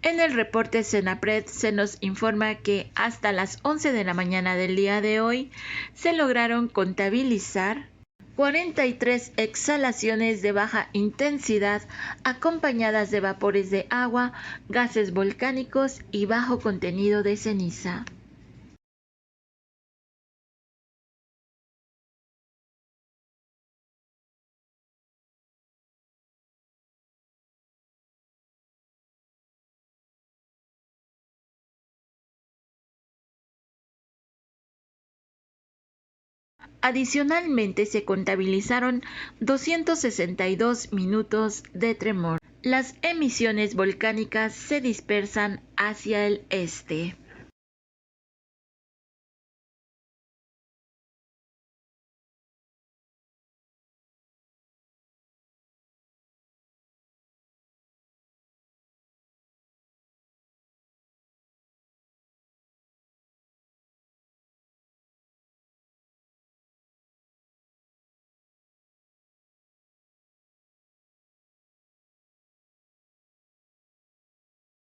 En el reporte Senapred se nos informa que hasta las 11 de la mañana del día de hoy se lograron contabilizar 43 exhalaciones de baja intensidad acompañadas de vapores de agua, gases volcánicos y bajo contenido de ceniza. Adicionalmente se contabilizaron 262 minutos de tremor. Las emisiones volcánicas se dispersan hacia el este.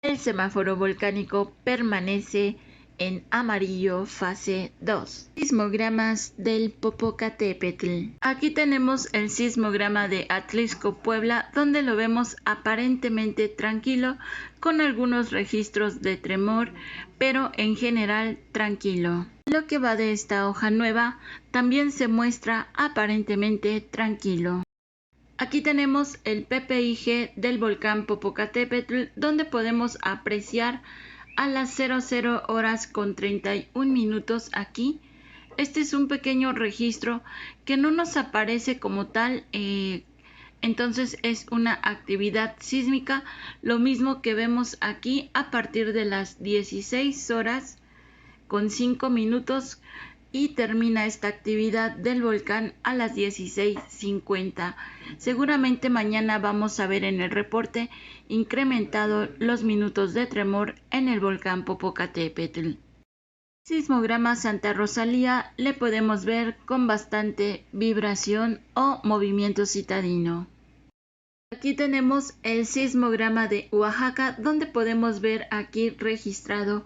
El semáforo volcánico permanece en amarillo fase 2. Sismogramas del Popocatépetl. Aquí tenemos el sismograma de Atlisco, Puebla, donde lo vemos aparentemente tranquilo, con algunos registros de tremor, pero en general tranquilo. Lo que va de esta hoja nueva también se muestra aparentemente tranquilo. Aquí tenemos el PPIG del volcán Popocatépetl, donde podemos apreciar a las 00 horas con 31 minutos aquí. Este es un pequeño registro que no nos aparece como tal, entonces es una actividad sísmica, lo mismo que vemos aquí a partir de las 16 horas con 5 minutos y termina esta actividad del volcán a las 16:50. Seguramente mañana vamos a ver en el reporte incrementado los minutos de tremor en el volcán Popocatépetl. Sismograma Santa Rosalía le podemos ver con bastante vibración o movimiento citadino. Aquí tenemos el sismograma de Oaxaca, donde podemos ver aquí registrado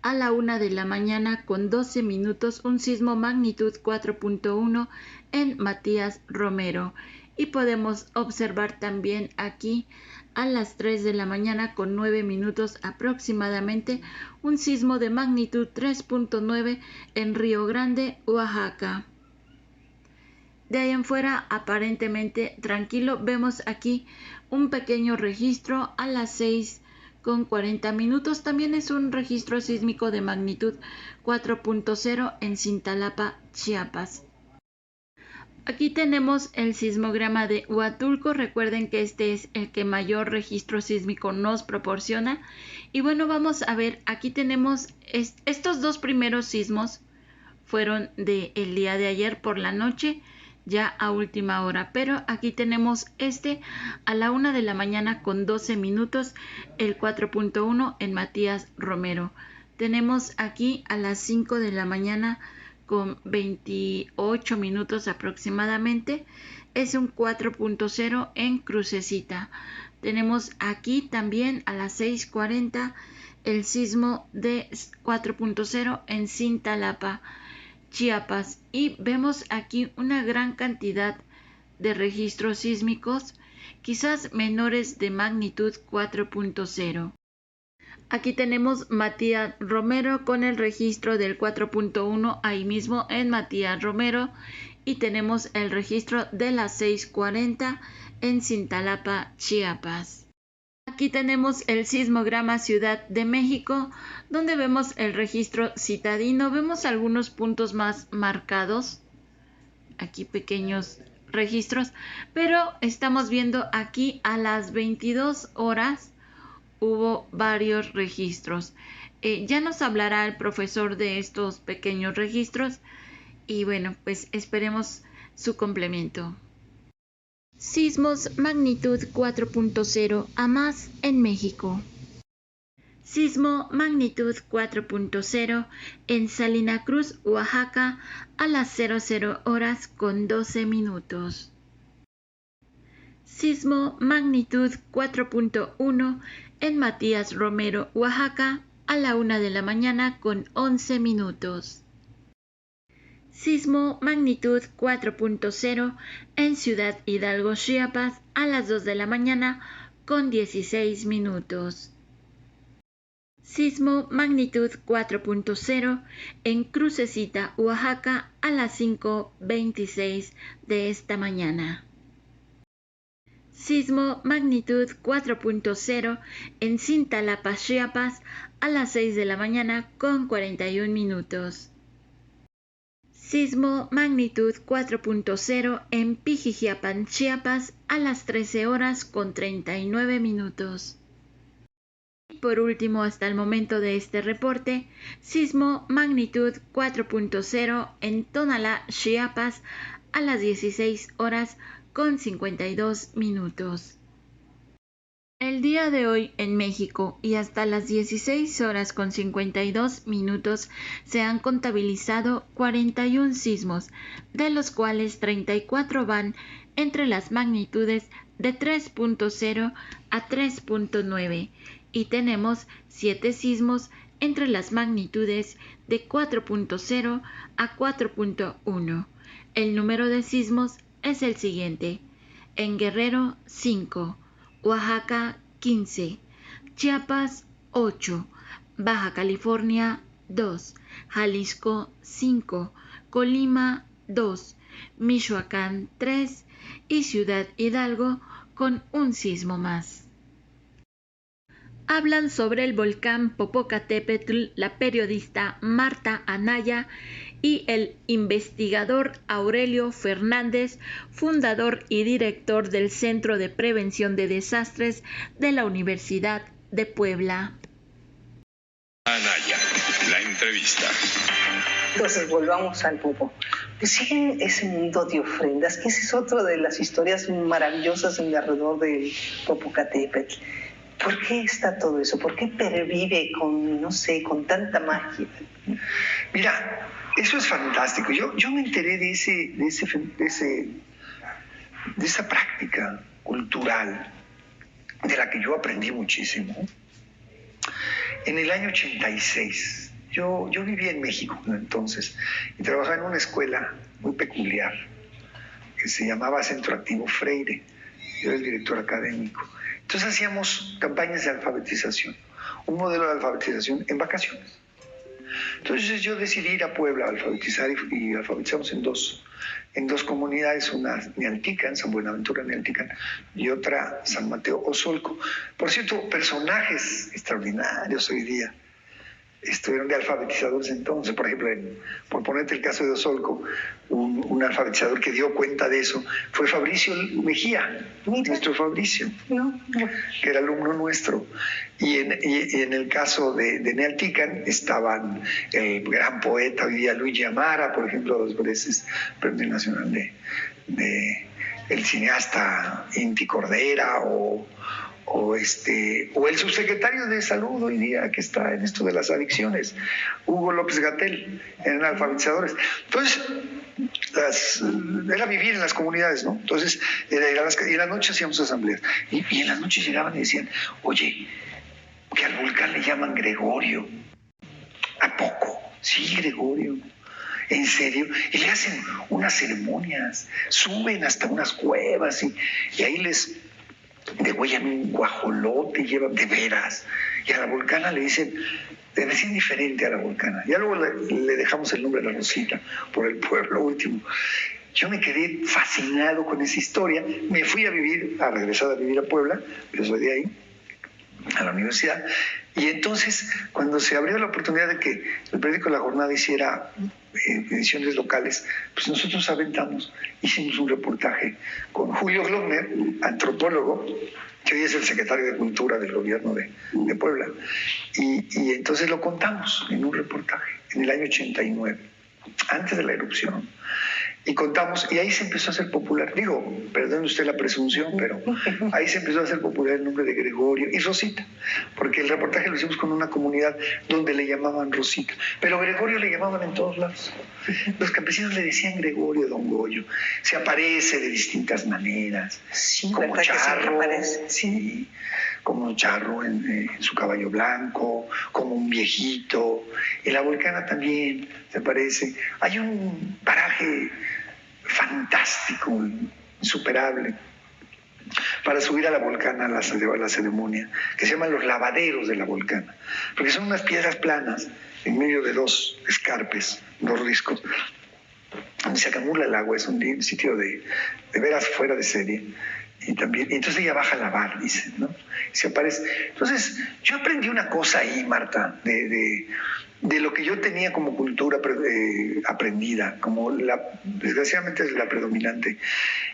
a la 1 de la mañana con 12 minutos un sismo magnitud 4.1 en Matías Romero. Y podemos observar también aquí a las 3 de la mañana con 9 minutos aproximadamente un sismo de magnitud 3.9 en Río Grande, Oaxaca. De ahí en fuera, aparentemente tranquilo, vemos aquí un pequeño registro a las 6:40 minutos. También es un registro sísmico de magnitud 4.0 en Cintalapa, Chiapas. Aquí tenemos el sismograma de Huatulco. Recuerden que este es el que mayor registro sísmico nos proporciona. Y bueno, vamos a ver, aquí tenemos estos dos primeros sismos fueron del día de ayer por la noche, ya a última hora, pero aquí tenemos a la 1 de la mañana con 12 minutos, el 4.1 en Matías Romero. Tenemos aquí a las 5 de la mañana con 28 minutos aproximadamente, es un 4.0 en Crucecita. Tenemos aquí también a las 6:40 el sismo de 4.0 en Cintalapa, Chiapas, y vemos aquí una gran cantidad de registros sísmicos, quizás menores de magnitud 4.0. Aquí tenemos Matías Romero con el registro del 4.1 ahí mismo en Matías Romero, y tenemos el registro de las 6:40 en Cintalapa, Chiapas. Aquí tenemos el sismograma Ciudad de México, donde vemos el registro citadino. Vemos algunos puntos más marcados, aquí pequeños registros, pero estamos viendo aquí a las 22 horas hubo varios registros. Ya nos hablará el profesor de estos pequeños registros y bueno, pues esperemos su complemento. Sismos magnitud 4.0 a más en México. Sismo magnitud 4.0 en Salina Cruz, Oaxaca, a las 00 horas con 12 minutos. Sismo magnitud 4.1 en Matías Romero, Oaxaca, a la 1 de la mañana con 11 minutos. Sismo magnitud 4.0 en Ciudad Hidalgo, Chiapas, a las 2 de la mañana con 16 minutos. Sismo magnitud 4.0 en Crucecita, Oaxaca, a las 5:26 de esta mañana. Sismo magnitud 4.0 en Cintalapa, Chiapas, a las 6 de la mañana con 41 minutos. Sismo magnitud 4.0 en Pijijiapan, Chiapas, a las 13 horas con 39 minutos. Y por último, hasta el momento de este reporte, sismo magnitud 4.0 en Tonalá, Chiapas, a las 16 horas con 52 minutos. El día de hoy en México y hasta las 16 horas con 52 minutos se han contabilizado 41 sismos, de los cuales 34 van entre las magnitudes de 3.0 a 3.9 y tenemos 7 sismos entre las magnitudes de 4.0 a 4.1. El número de sismos es el siguiente: en Guerrero 5, Oaxaca 15, Chiapas 8, Baja California 2, Jalisco 5, Colima 2, Michoacán 3 y Ciudad Hidalgo con un sismo más. Hablan sobre el volcán Popocatépetl la periodista Marta Anaya y el investigador Aurelio Fernández, fundador y director del Centro de Prevención de Desastres de la Universidad de Puebla. Anaya, la entrevista. Entonces volvamos al Popo. Pues siguen ese mundo de ofrendas, que esa es otra de las historias maravillosas en alrededor del Popocatépetl. ¿Por qué está todo eso? ¿Por qué pervive con, no sé, con tanta magia? Mira, eso es fantástico. Yo me enteré de esa práctica cultural de la que yo aprendí muchísimo en el año 86. Yo vivía en México entonces y trabajaba en una escuela muy peculiar que se llamaba Centro Activo Freire. Yo era el director académico. Entonces hacíamos campañas de alfabetización, un modelo de alfabetización en vacaciones. Entonces yo decidí ir a Puebla a alfabetizar y alfabetizamos en dos comunidades, una Nealtican, San Buenaventura Nealtican, y otra San Mateo Osolco. Por cierto, personajes extraordinarios hoy día estuvieron de alfabetizadores entonces. Por ejemplo, por ponerte el caso de Osolco, un alfabetizador que dio cuenta de eso fue Fabricio Mejía, nuestro Fabricio, que era alumno nuestro. Y en el caso de Nealtican estaban el gran poeta hoy día Luigi Amara, por ejemplo, 2 veces Premio Nacional de el cineasta Inti Cordera, o el subsecretario de Salud hoy día que está en esto de las adicciones, Hugo López-Gatell, eran alfabetizadores. Entonces, era vivir en las comunidades, ¿no? Entonces, y en las noches hacíamos asambleas. Y en las noches llegaban y decían, oye, que al volcán le llaman Gregorio. ¿A poco? Sí, Gregorio. ¿En serio? Y le hacen unas ceremonias, suben hasta unas cuevas y ahí les degüellan un guajolote y llevan de veras. Y a la volcana le dicen diferente a la volcana. Ya luego le dejamos el nombre a la Rosita por el pueblo último. Yo me quedé fascinado con esa historia. Me fui a regresar a vivir a Puebla, yo soy de ahí, a la universidad. Y entonces, cuando se abrió la oportunidad de que el periódico La Jornada hiciera ediciones locales, pues nosotros aventamos, hicimos un reportaje con Julio Glockner, antropólogo, que hoy es el secretario de Cultura del gobierno de Puebla, y entonces lo contamos en un reportaje en el año 89, antes de la erupción. Y contamos, y ahí se empezó a hacer popular. Digo, perdone usted la presunción, pero ahí se empezó a hacer popular el nombre de Gregorio y Rosita, porque el reportaje lo hicimos con una comunidad donde le llamaban Rosita, pero Gregorio le llamaban en todos lados. Los campesinos le decían Gregorio, Don Goyo. Se aparece de distintas maneras, Sí, como ¿verdad que siempre charro, aparece? sí, como un charro en su caballo blanco, como un viejito. En la Volcana también se aparece. Hay un paraje fantástico, insuperable, para subir a la Volcana a la ceremonia, que se llaman los lavaderos de la Volcana, porque son unas piedras planas en medio de dos escarpes, dos riscos, donde se acumula el agua. Es un sitio de veras fuera de serie. Y entonces ella baja a lavar, dice, ¿no? Se aparece. Entonces, yo aprendí una cosa ahí, Marta, de lo que yo tenía como cultura aprendida, como desgraciadamente es la predominante.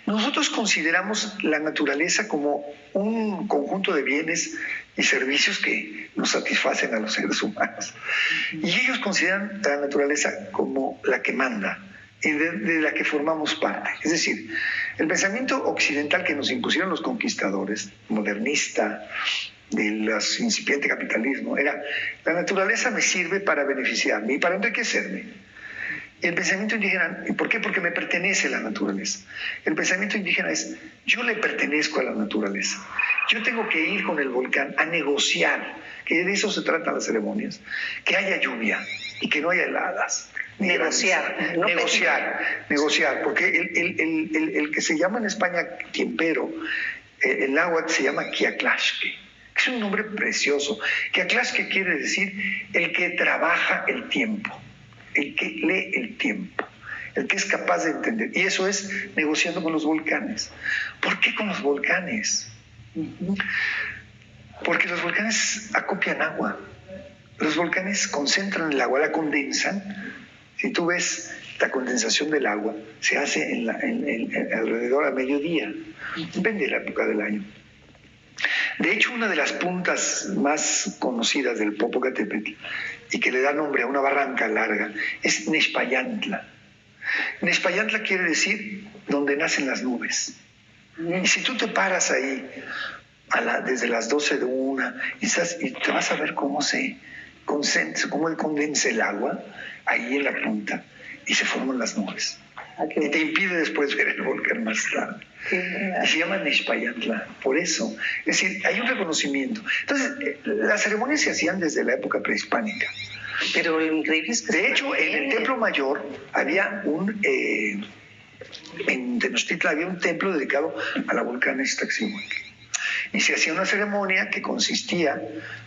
Nosotros consideramos la naturaleza como un conjunto de bienes y servicios que nos satisfacen a los seres humanos. Y ellos consideran la naturaleza como la que manda y de la que formamos parte. Es decir, el pensamiento occidental que nos impusieron los conquistadores, modernista, del incipiente capitalismo, era: la naturaleza me sirve para beneficiarme y para enriquecerme. Y el pensamiento indígena, ¿y por qué? Porque me pertenece la naturaleza. El pensamiento indígena es: yo le pertenezco a la naturaleza. Yo tengo que ir con el volcán a negociar, que de eso se tratan las ceremonias, que haya lluvia y que no haya heladas. Negociar, no negociar, porque el que se llama en España tiempero, el náhuatl se llama quiaclaxque, que es un nombre precioso. Quiaclaxque quiere decir el que trabaja el tiempo, el que lee el tiempo, el que es capaz de entender. Y eso es negociando con los volcanes. ¿Por qué con los volcanes? Porque los volcanes acopian agua. Los volcanes concentran el agua, la condensan. Si tú ves la condensación del agua, se hace alrededor a mediodía, depende de la época del año. De hecho, una de las puntas más conocidas del Popocatépetl y que le da nombre a una barranca larga es Nexpayantla. Nexpayantla quiere decir donde nacen las nubes. Y si tú te paras ahí desde las 12 de una y te vas a ver cómo se concentra, cómo condensa el agua ahí en la punta y se forman las nubes. Y te impide después ver el volcán más tarde. Y se llama Nexpayantla, por eso. Es decir, hay un reconocimiento. Entonces, las ceremonias se hacían desde la época prehispánica. Pero lo increíble es que... De hecho, en el Templo Mayor había en Tenochtitlan había un templo dedicado a la volcán Iztaccíhuatl. Y se hacía una ceremonia que consistía...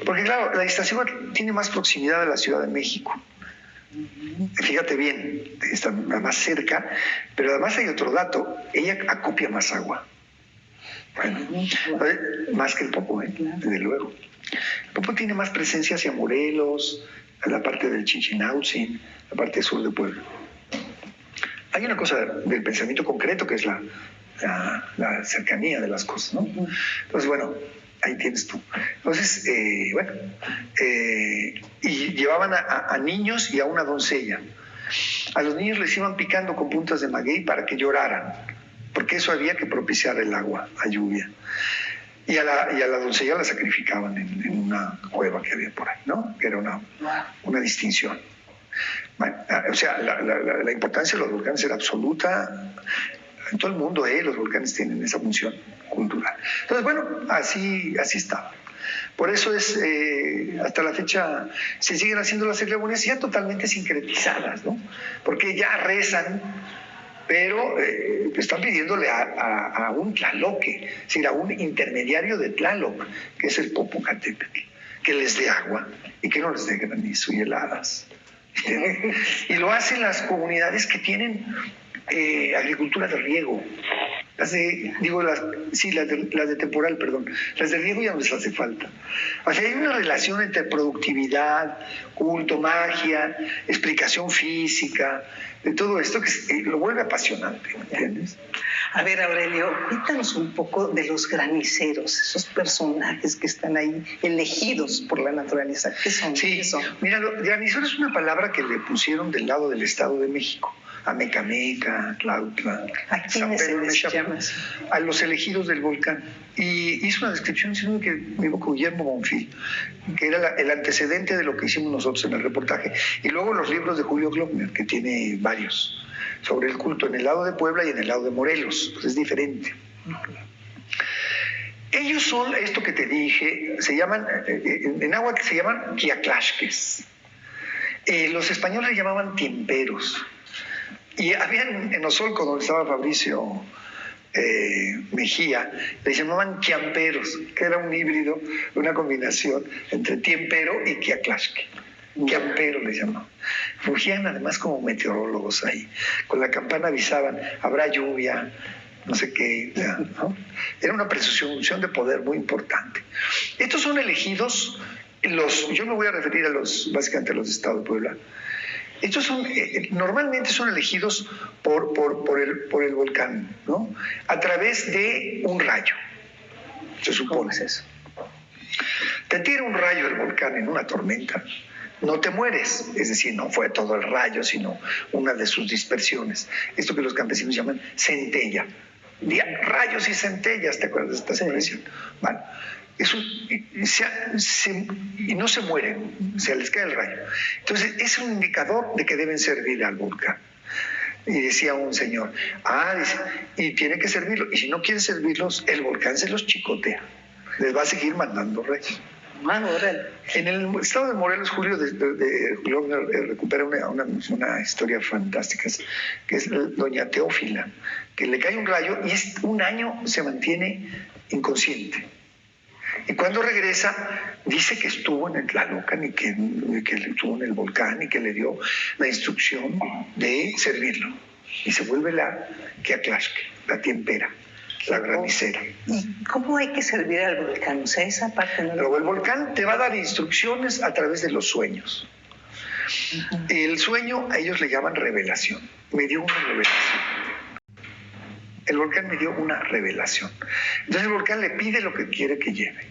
Porque claro, la Iztaccíhuatl tiene más proximidad a la Ciudad de México. Fíjate bien, está más cerca, pero además hay otro dato: ella acopia más agua. Bueno, más que el Popo, desde luego. El Popo tiene más presencia hacia Morelos, a la parte del Chichinautzin, la parte sur de Puebla. Hay una cosa del pensamiento concreto que es la cercanía de las cosas, ¿no? Entonces, bueno, ahí tienes tú. Entonces, y llevaban a niños y a una doncella. A los niños les iban picando con puntas de maguey para que lloraran, porque eso había que propiciar el agua, la lluvia. Y a la doncella la sacrificaban en una cueva que había por ahí, ¿no? Que era una distinción. Bueno, o sea, la importancia de los volcanes era absoluta. En todo el mundo, los volcanes tienen esa función cultural. Entonces, bueno, así estaba. Por eso hasta la fecha se siguen haciendo las ceremonias ya totalmente sincretizadas, ¿no? Porque ya rezan, pero están pidiéndole a un tlaloque, es decir, a un intermediario de Tlaloc, que es el Popocatépetl, que les dé agua y que no les dé granizo y heladas. Y lo hacen las comunidades que tienen agricultura de riego. Las de temporal, perdón. Las de riego ya no les hace falta. O sea, hay una relación entre productividad, culto, magia, explicación física, de todo esto que lo vuelve apasionante, ¿me entiendes? A ver, Aurelio, cuéntanos un poco de los graniceros, esos personajes que están ahí elegidos por la naturaleza. ¿Qué son? Sí, ¿Qué son? Mira, granicero es una palabra que le pusieron del lado del Estado de México, a Mecameca, Tlautla, ¿A quiénes se les llama así? a los elegidos del volcán. Y hizo una descripción, sino que vivo con Guillermo Bonfil, que era el antecedente de lo que hicimos nosotros en el reportaje. Y luego los libros de Julio Glockner, que tiene varios, sobre el culto en el lado de Puebla y en el lado de Morelos. Pues es diferente. Ellos son, esto que te dije, se llaman, en náhuatl se llaman quiaclaxques. Los españoles le llamaban tiemperos. Y habían en Osolco, donde estaba Fabricio Mejía, le llamaban quiamperos, que era un híbrido, una combinación entre tiempero y quiaclaxque. Quiampero le llamaban. Fungían además como meteorólogos ahí. Con la campana avisaban, habrá lluvia, no sé qué, ¿no? Era una presunción de poder muy importante. Estos son elegidos, yo me voy a referir básicamente a los estados de Puebla. Estos son, normalmente son elegidos por el volcán, ¿no? A través de un rayo, se supone eso. Te tira un rayo del volcán en una tormenta, no te mueres, es decir, no fue todo el rayo, sino una de sus dispersiones. Esto que los campesinos llaman centella. Rayos y centellas, ¿te acuerdas de esta expresión? Bueno, eso, y no se mueren, se les cae el rayo. Entonces, es un indicador de que deben servir al volcán. Y decía un señor, dice, y tiene que servirlo, y si no quiere servirlos, el volcán se los chicotea, les va a seguir mandando rayos. En el estado de Morelos, Julio recupera una historia fantástica, que es doña Teófila, que le cae un rayo y un año se mantiene inconsciente. Y cuando regresa, dice que estuvo en Tlalocan y que estuvo en el volcán y que le dio la instrucción de servirlo. Y se vuelve la quiaclaxque, la tiempera, la granizera. ¿Y cómo hay que servir al volcán? O sea, esa parte no. Luego el volcán te va a dar instrucciones a través de los sueños. El sueño a ellos le llaman revelación. Me dio una revelación. El volcán me dio una revelación. Entonces el volcán le pide lo que quiere que lleve.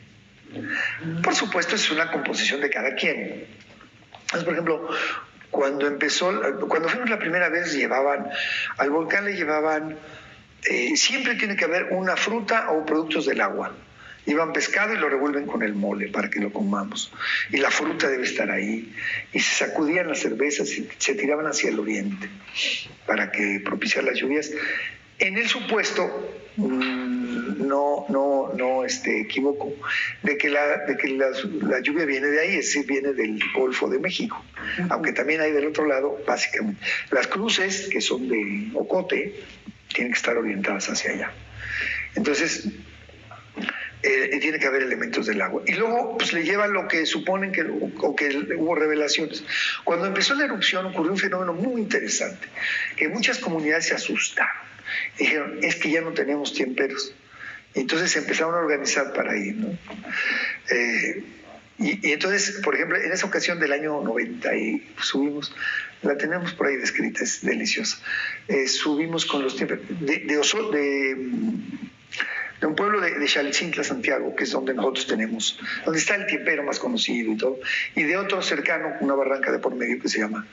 Por supuesto, es una composición de cada quien. Entonces, por ejemplo, cuando fuimos la primera vez, al volcán le llevaban, siempre tiene que haber una fruta o productos del agua. Llevan pescado y lo revuelven con el mole para que lo comamos. Y la fruta debe estar ahí. Y se sacudían las cervezas y se tiraban hacia el oriente para que propiciar las lluvias. En el supuesto, no equivoco, de que la lluvia viene de ahí, es decir, viene del Golfo de México, aunque también hay del otro lado, básicamente. Las cruces, que son de ocote, tienen que estar orientadas hacia allá. Entonces, tiene que haber elementos del agua. Y luego pues le lleva lo que suponen que hubo revelaciones. Cuando empezó la erupción ocurrió un fenómeno muy interesante, que muchas comunidades se asustaron. Dijeron, es que ya no tenemos tiemperos. Y entonces se empezaron a organizar para ir, ¿no? Y entonces, por ejemplo, en esa ocasión del año 90 y subimos, la tenemos por ahí descrita, es deliciosa. Subimos con los tiemperos de un pueblo de Xalitzintla, Santiago, que es donde nosotros tenemos, donde está el tiempero más conocido y todo, y de otro cercano, una barranca de por medio que se llama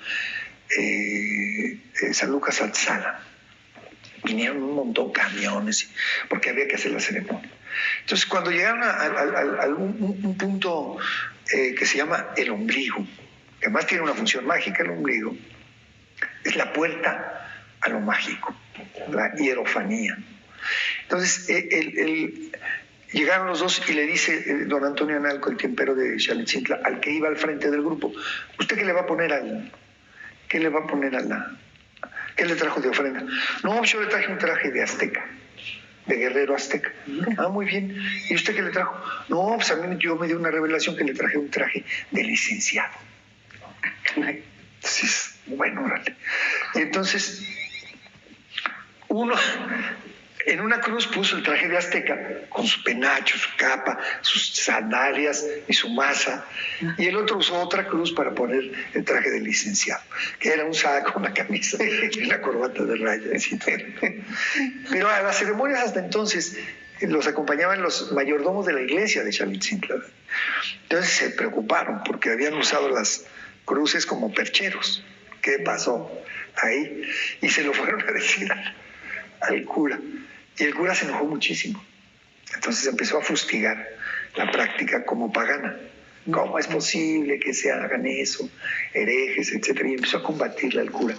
San Lucas Altzala. Vinieron un montón de camiones porque había que hacer la ceremonia. Entonces, cuando llegaron a un punto que se llama el ombligo, que además tiene una función mágica, el ombligo, es la puerta a lo mágico, la hierofanía. Entonces, llegaron los dos y le dice don Antonio Analco, el tiempero de Xalitzintla, al que iba al frente del grupo, ¿usted qué le va a poner ¿qué le trajo de ofrenda? No, yo le traje un traje de azteca, de guerrero azteca. Muy bien. ¿Y usted qué le trajo? No, pues a mí yo me dio una revelación que le traje un traje de licenciado. Entonces, bueno, órale. Y entonces, en una cruz puso el traje de azteca con su penacho, su capa, sus sandalias y su maza, y el otro usó otra cruz para poner el traje de licenciado, que era un saco, una camisa y una corbata de rayas. Pero a las ceremonias hasta entonces los acompañaban los mayordomos de la iglesia de Xalitzintla. Entonces se preocuparon porque habían usado las cruces como percheros, ¿Qué pasó ahí? Y se lo fueron a decir al cura. Y el cura se enojó muchísimo. Entonces empezó a fustigar la práctica como pagana. ¿Cómo es posible que se hagan eso? Herejes, etcétera. Y empezó a combatirle al cura.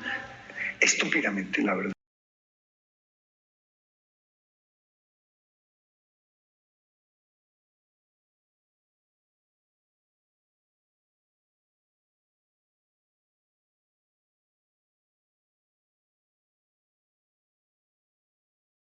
Estúpidamente, la verdad.